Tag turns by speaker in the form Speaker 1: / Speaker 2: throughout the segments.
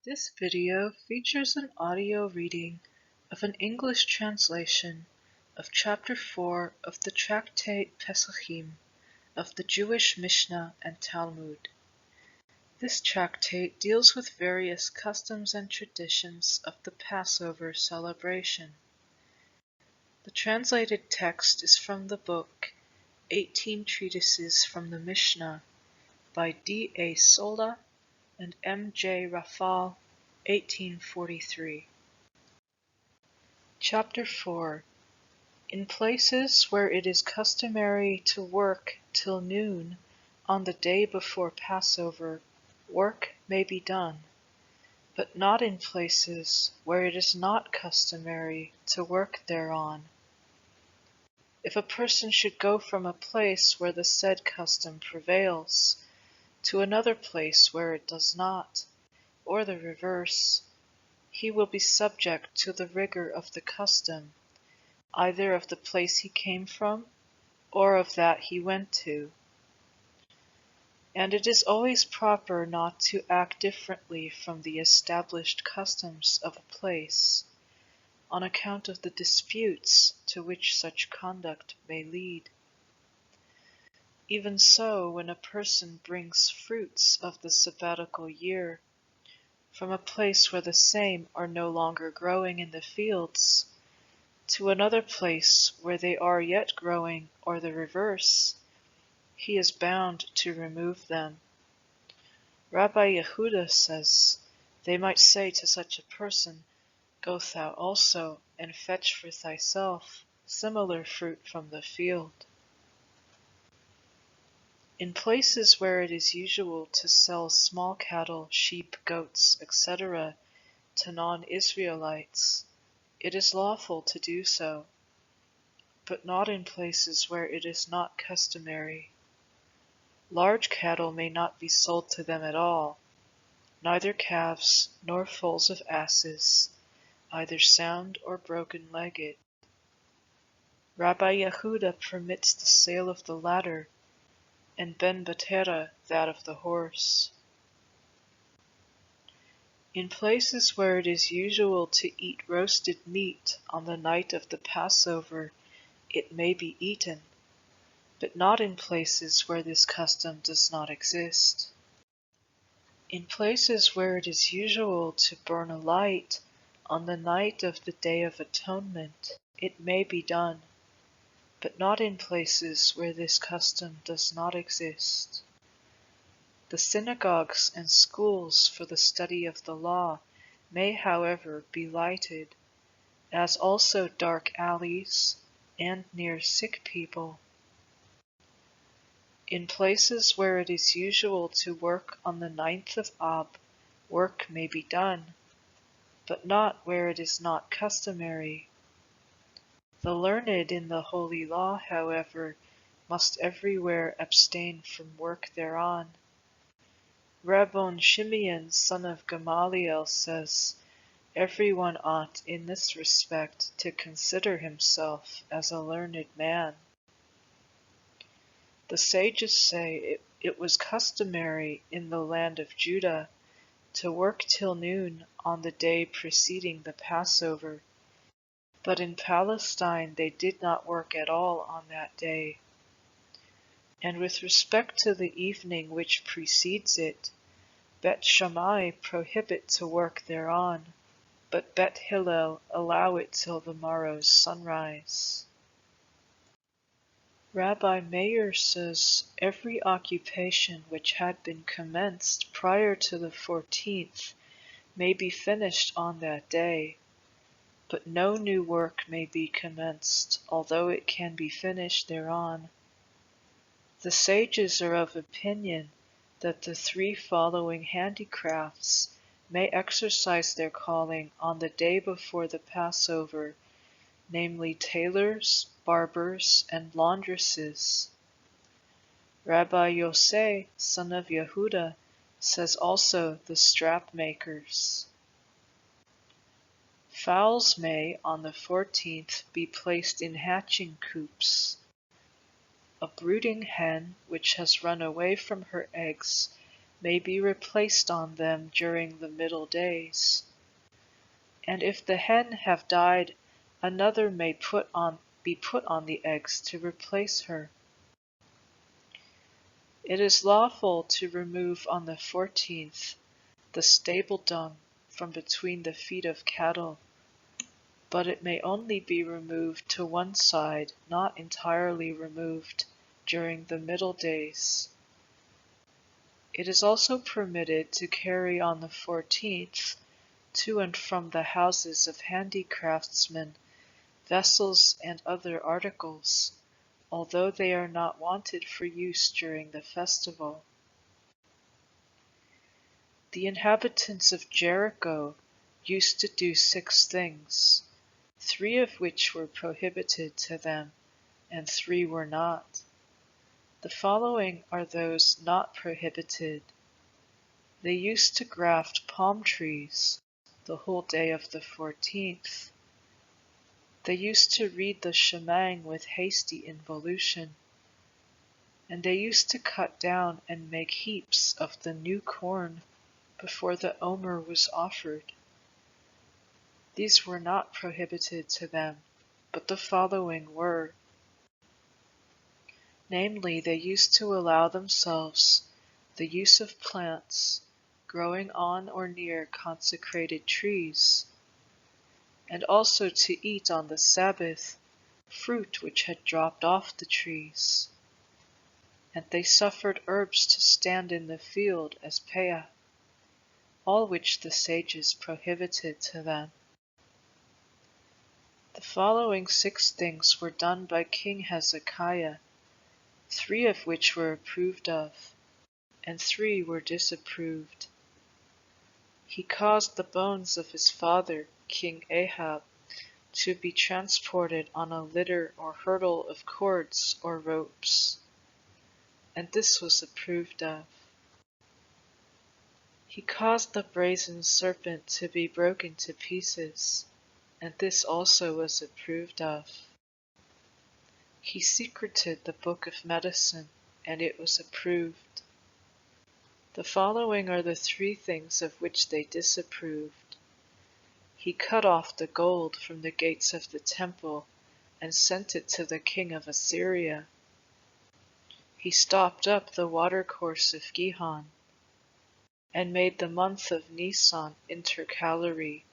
Speaker 1: This video features an audio reading of an English translation of Chapter 4 of the Tractate Pesachim of the Jewish Mishna and Talmud. This tractate deals with various customs and traditions of the Passover celebration. The translated text is from the book 18 Treatises from the Mishnah by D.A. Sola and M.J. Raphall, 1843. Chapter 4. In places where it is customary to work till noon on the day before Passover, work may be done, but not in places where it is not customary to work thereon. If a person should go from a place where the said custom prevails to another place where it does not, or the reverse, he will be subject to the rigor of the custom, either of the place he came from, or of that he went to. And it is always proper not to act differently from the established customs of a place, on account of the disputes to which such conduct may lead. Even so, when a person brings fruits of the sabbatical year from a place where the same are no longer growing in the fields, to another place where they are yet growing, or the reverse, he is bound to remove them. Rabbi Yehuda says, they might say to such a person, "Go thou also, and fetch for thyself similar fruit from the field." In places where it is usual to sell small cattle, sheep, goats, etc., to non-Israelites, it is lawful to do so, but not in places where it is not customary. Large cattle may not be sold to them at all, neither calves nor foals of asses, either sound or broken-legged. Rabbi Yehuda permits the sale of the latter, and Ben Batera that of the horse. In places where it is usual to eat roasted meat on the night of the Passover, it may be eaten, but not in places where this custom does not exist. In places where it is usual to burn a light on the night of the Day of Atonement, it may be done, but not in places where this custom does not exist. The synagogues and schools for the study of the law may, however, be lighted, as also dark alleys and near sick people. In places where it is usual to work on the 9th of Ab, work may be done, but not where it is not customary. The learned in the holy law, however, must everywhere abstain from work thereon. Rabbon Shimeon, son of Gamaliel, says, everyone ought in this respect to consider himself as a learned man. The sages say it was customary in the land of Judah to work till noon on the day preceding the Passover, but in Palestine they did not work at all on that day. And with respect to the evening which precedes it, Bet Shammai prohibit to work thereon, but Bet Hillel allow it till the morrow's sunrise. Rabbi Meir says every occupation which had been commenced prior to the 14th may be finished on that day, but no new work may be commenced, although it can be finished thereon. The sages are of opinion that the 3 following handicrafts may exercise their calling on the day before the Passover, namely tailors, barbers, and laundresses. Rabbi Yosei, son of Yehuda, says also the strap makers. Fowls may, on the 14th, be placed in hatching coops. A brooding hen, which has run away from her eggs, may be replaced on them during the middle days. And if the hen have died, another may be put on the eggs to replace her. It is lawful to remove on the 14th the stable dung from between the feet of cattle, but it may only be removed to one side, not entirely removed, during the middle days. It is also permitted to carry on the 14th to and from the houses of handicraftsmen vessels and other articles, although they are not wanted for use during the festival. The inhabitants of Jericho used to do 6 things, 3 of which were prohibited to them, and 3 were not. The following are those not prohibited. They used to graft palm trees the whole day of the 14th. They used to read the Shemang with hasty involution, and they used to cut down and make heaps of the new corn before the Omer was offered. These were not prohibited to them, but the following were. Namely, they used to allow themselves the use of plants growing on or near consecrated trees, and also to eat on the Sabbath fruit which had dropped off the trees. And they suffered herbs to stand in the field as peah, all which the sages prohibited to them. The following 6 things were done by King Hezekiah, 3 of which were approved of, and 3 were disapproved. He caused the bones of his father, King Ahab, to be transported on a litter or hurdle of cords or ropes, and this was approved of. He caused the brazen serpent to be broken to pieces, and this also was approved of. He secreted the book of medicine, and it was approved. The following are the 3 things of which they disapproved. He cut off the gold from the gates of the temple and sent it to the king of Assyria. He stopped up the watercourse of Gihon, and made the month of Nisan intercalary,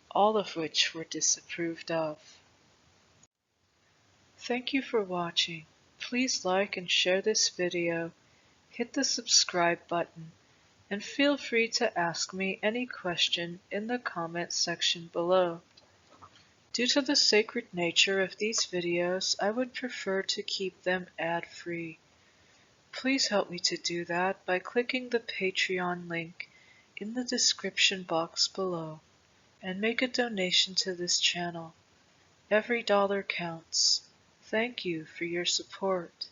Speaker 1: all of which were disapproved of. Thank you for watching. Please like and share this video, hit the subscribe button, and feel free to ask me any question in the comment section below. Due to the sacred nature of these videos, I would prefer to keep them ad-free. Please help me to do that by clicking the Patreon link in the description box below and make a donation to this channel. Every dollar counts. Thank you for your support.